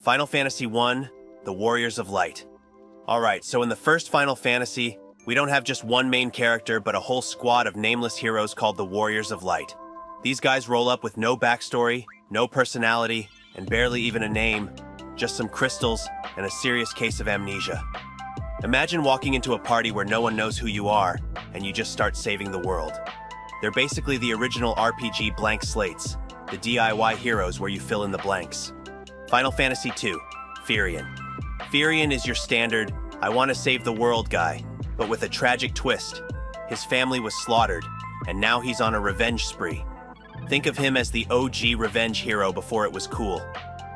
Final Fantasy I, The Warriors of Light. Alright, so in the first Final Fantasy, we don't have just one main character, but a whole squad of nameless heroes called the Warriors of Light. These guys roll up with no backstory, no personality, and barely even a name, just some crystals and a serious case of amnesia. Imagine walking into a party where no one knows who you are, and you just start saving the world. They're basically the original RPG blank slates, the DIY heroes where you fill in the blanks. Final Fantasy II, Firion. Firion is your standard, I want to save the world guy, but with a tragic twist. His family was slaughtered, and now he's on a revenge spree. Think of him as the OG revenge hero before it was cool.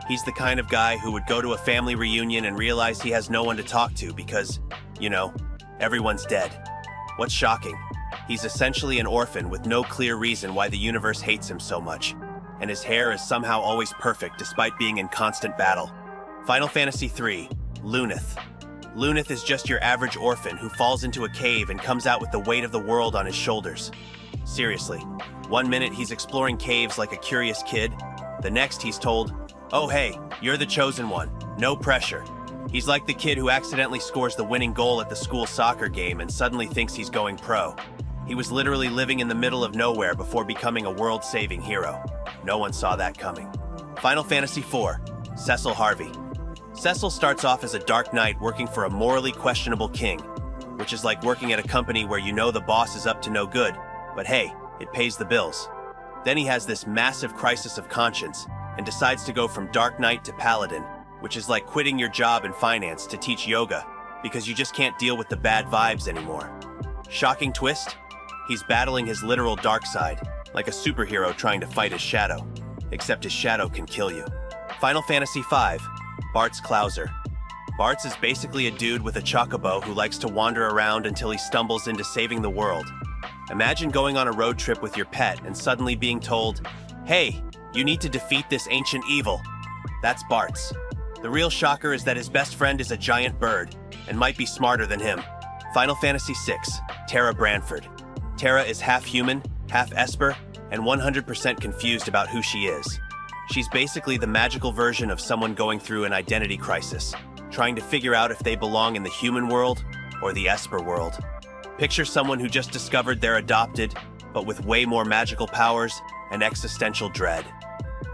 He's the kind of guy who would go to a family reunion and realize he has no one to talk to because, you know, everyone's dead. What's shocking? He's essentially an orphan with no clear reason why the universe hates him so much, and his hair is somehow always perfect despite being in constant battle. Final Fantasy III, Luneth. Luneth is just your average orphan who falls into a cave and comes out with the weight of the world on his shoulders. Seriously, one minute he's exploring caves like a curious kid, the next he's told, "Oh hey, you're the chosen one, no pressure." He's like the kid who accidentally scores the winning goal at the school soccer game and suddenly thinks he's going pro. He was literally living in the middle of nowhere before becoming a world-saving hero. No one saw that coming. Final Fantasy IV, Cecil Harvey. Cecil starts off as a dark knight working for a morally questionable king, which is like working at a company where you know the boss is up to no good, but hey, it pays the bills. Then he has this massive crisis of conscience and decides to go from dark knight to paladin, which is like quitting your job in finance to teach yoga because you just can't deal with the bad vibes anymore. Shocking twist? He's battling his literal dark side, like a superhero trying to fight his shadow, except his shadow can kill you. Final Fantasy V, Bartz Clouser. Bartz is basically a dude with a chocobo who likes to wander around until he stumbles into saving the world. Imagine going on a road trip with your pet and suddenly being told, "Hey, you need to defeat this ancient evil." That's Bartz. The real shocker is that his best friend is a giant bird and might be smarter than him. Final Fantasy VI, Terra Branford. Terra is half human, half Esper, and 100% confused about who she is. She's basically the magical version of someone going through an identity crisis, trying to figure out if they belong in the human world or the Esper world. Picture someone who just discovered they're adopted, but with way more magical powers and existential dread.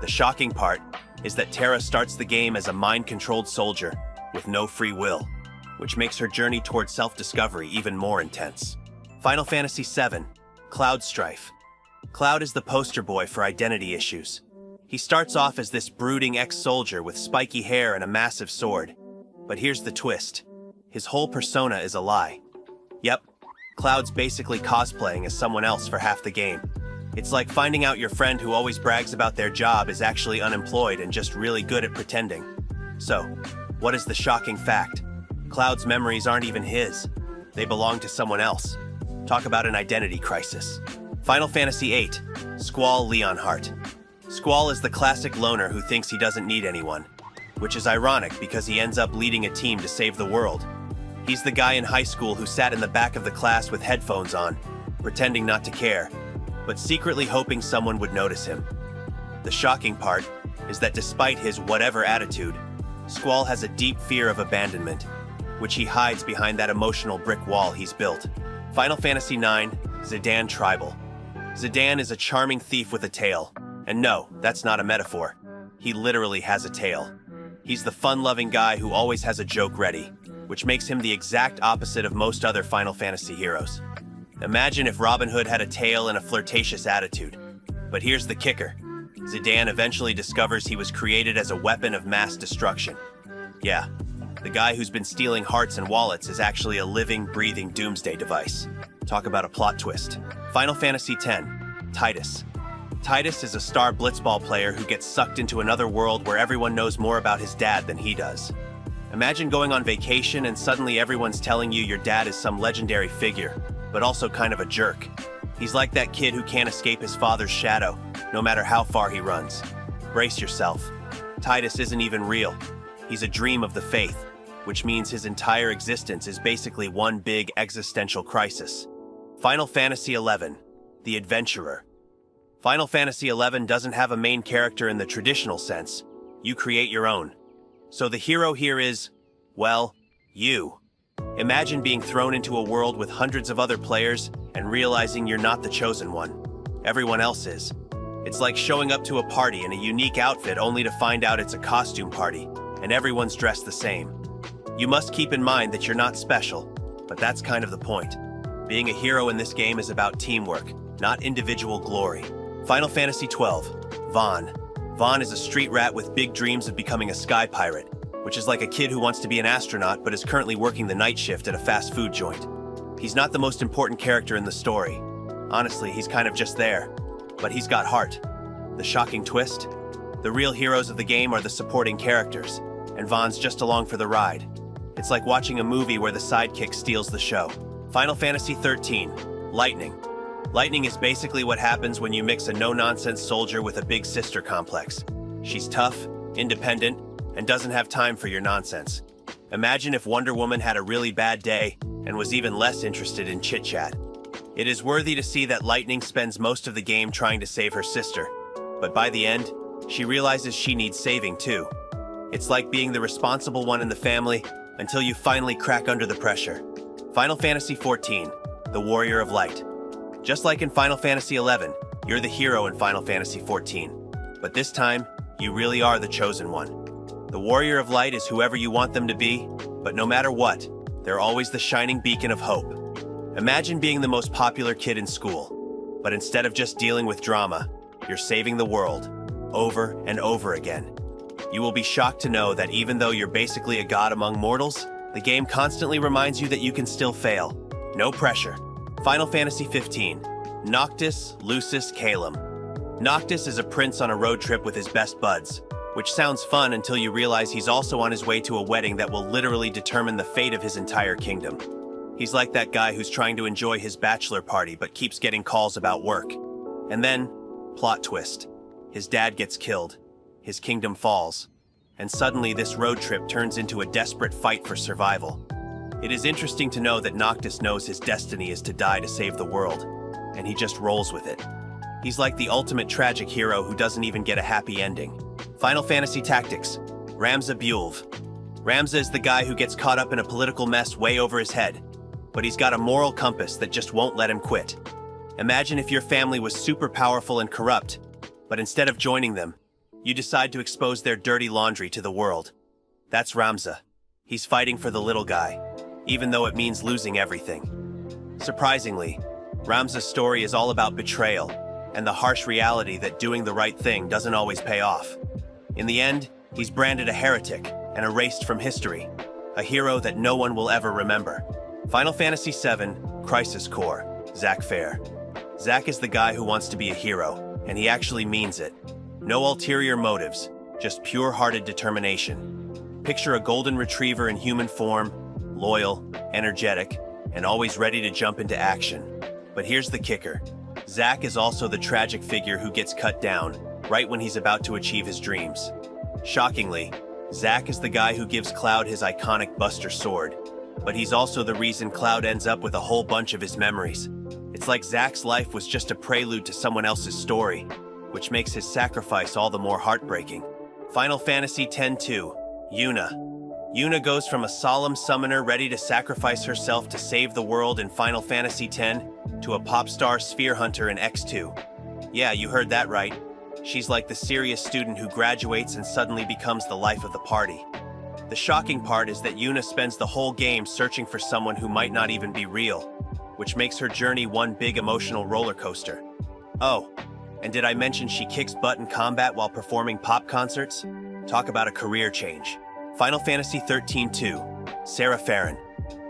The shocking part is that Terra starts the game as a mind-controlled soldier with no free will, which makes her journey towards self-discovery even more intense. Final Fantasy VII, Cloud Strife. Cloud is the poster boy for identity issues. He starts off as this brooding ex-soldier with spiky hair and a massive sword. But here's the twist. His whole persona is a lie. Yep, Cloud's basically cosplaying as someone else for half the game. It's like finding out your friend who always brags about their job is actually unemployed and just really good at pretending. So, what is the shocking fact? Cloud's memories aren't even his. They belong to someone else. Talk about an identity crisis. Final Fantasy VIII, Squall Leonhardt. Squall is the classic loner who thinks he doesn't need anyone, which is ironic because he ends up leading a team to save the world. He's the guy in high school who sat in the back of the class with headphones on, pretending not to care, but secretly hoping someone would notice him. The shocking part is that despite his whatever attitude, Squall has a deep fear of abandonment, which he hides behind that emotional brick wall he's built. Final Fantasy IX, Zidane Tribal. Zidane is a charming thief with a tail. And no, that's not a metaphor. He literally has a tail. He's the fun-loving guy who always has a joke ready, which makes him the exact opposite of most other Final Fantasy heroes. Imagine if Robin Hood had a tail and a flirtatious attitude. But here's the kicker. Zidane eventually discovers he was created as a weapon of mass destruction. Yeah, the guy who's been stealing hearts and wallets is actually a living, breathing doomsday device. Talk about a plot twist. Final Fantasy X, Tidus. Tidus is a star blitzball player who gets sucked into another world where everyone knows more about his dad than he does. Imagine going on vacation and suddenly everyone's telling you your dad is some legendary figure, but also kind of a jerk. He's like that kid who can't escape his father's shadow, no matter how far he runs. Brace yourself. Tidus isn't even real. He's a dream of the faith, which means his entire existence is basically one big existential crisis. Final Fantasy XI, The Adventurer. Final Fantasy XI doesn't have a main character in the traditional sense. You create your own. So the hero here is, well, you. Imagine being thrown into a world with hundreds of other players and realizing you're not the chosen one. Everyone else is. It's like showing up to a party in a unique outfit only to find out it's a costume party, and everyone's dressed the same. You must keep in mind that you're not special, but that's kind of the point. Being a hero in this game is about teamwork, not individual glory. Final Fantasy XII, Vaan. Vaan is a street rat with big dreams of becoming a sky pirate, which is like a kid who wants to be an astronaut but is currently working the night shift at a fast food joint. He's not the most important character in the story. Honestly, he's kind of just there. But he's got heart. The shocking twist? The real heroes of the game are the supporting characters, and Vaan's just along for the ride. It's like watching a movie where the sidekick steals the show. Final Fantasy XIII, Lightning. Lightning is basically what happens when you mix a no-nonsense soldier with a big sister complex. She's tough, independent, and doesn't have time for your nonsense. Imagine if Wonder Woman had a really bad day and was even less interested in chit-chat. It is worthy to see that Lightning spends most of the game trying to save her sister, but by the end, she realizes she needs saving too. It's like being the responsible one in the family until you finally crack under the pressure. Final Fantasy XIV, the Warrior of Light. Just like in Final Fantasy XI, you're the hero in Final Fantasy XIV, but this time, you really are the chosen one. The Warrior of Light is whoever you want them to be, but no matter what, they're always the shining beacon of hope. Imagine being the most popular kid in school, but instead of just dealing with drama, you're saving the world, over and over again. You will be shocked to know that even though you're basically a god among mortals, the game constantly reminds you that you can still fail. No pressure. Final Fantasy XV, Noctis, Lucis, Calum. Noctis is a prince on a road trip with his best buds, which sounds fun until you realize he's also on his way to a wedding that will literally determine the fate of his entire kingdom. He's like that guy who's trying to enjoy his bachelor party but keeps getting calls about work. And then, plot twist. His dad gets killed, his kingdom falls, and suddenly this road trip turns into a desperate fight for survival. It is interesting to know that Noctis knows his destiny is to die to save the world, and he just rolls with it. He's like the ultimate tragic hero who doesn't even get a happy ending. Final Fantasy Tactics, Ramza. Ramza is the guy who gets caught up in a political mess way over his head, but he's got a moral compass that just won't let him quit. Imagine if your family was super powerful and corrupt, but instead of joining them, you decide to expose their dirty laundry to the world. That's Ramza. He's fighting for the little guy, even though it means losing everything. Surprisingly, Ramza's story is all about betrayal and the harsh reality that doing the right thing doesn't always pay off. In the end, he's branded a heretic and erased from history, a hero that no one will ever remember. Final Fantasy VII, Crisis Core, Zack. Zack is the guy who wants to be a hero, and he actually means it. No ulterior motives, just pure-hearted determination. Picture a golden retriever in human form, loyal, energetic, and always ready to jump into action. But here's the kicker. Zack is also the tragic figure who gets cut down right when he's about to achieve his dreams. Shockingly, Zack is the guy who gives Cloud his iconic Buster Sword, but he's also the reason Cloud ends up with a whole bunch of his memories. It's like Zack's life was just a prelude to someone else's story, which makes his sacrifice all the more heartbreaking. Final Fantasy X-2, Yuna. Yuna goes from a solemn summoner ready to sacrifice herself to save the world in Final Fantasy X to a pop star sphere hunter in X2. Yeah, you heard that right. She's like the serious student who graduates and suddenly becomes the life of the party. The shocking part is that Yuna spends the whole game searching for someone who might not even be real, which makes her journey one big emotional roller coaster. Oh, and did I mention she kicks butt in combat while performing pop concerts? Talk about a career change. Final Fantasy XIII-2, Serah.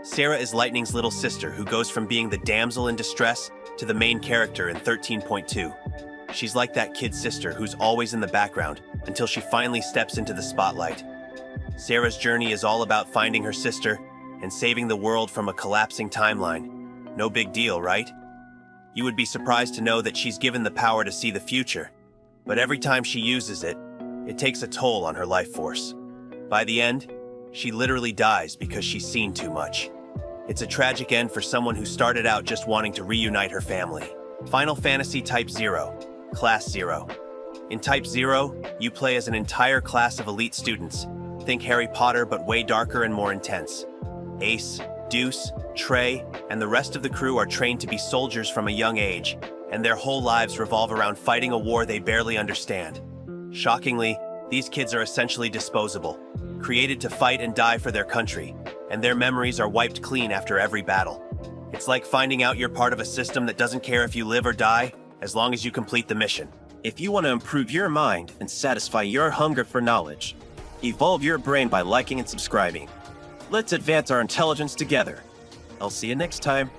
Serah is Lightning's little sister who goes from being the damsel in distress to the main character in 13.2. She's like that kid sister who's always in the background until she finally steps into the spotlight. Serah's journey is all about finding her sister and saving the world from a collapsing timeline. No big deal, right? You would be surprised to know that she's given the power to see the future, but every time she uses it, it takes a toll on her life force. By the end, she literally dies because she's seen too much. It's a tragic end for someone who started out just wanting to reunite her family. Final Fantasy Type 0, Class 0. In Type 0, you play as an entire class of elite students, Think Harry Potter, but way darker and more intense. Ace, Deuce, Trey, and the rest of the crew are trained to be soldiers from a young age, and their whole lives revolve around fighting a war they barely understand. Shockingly, these kids are essentially disposable, created to fight and die for their country, and their memories are wiped clean after every battle. It's like finding out you're part of a system that doesn't care if you live or die, as long as you complete the mission. If you want to improve your mind and satisfy your hunger for knowledge, evolve your brain by liking and subscribing. Let's advance our intelligence together. I'll see you next time.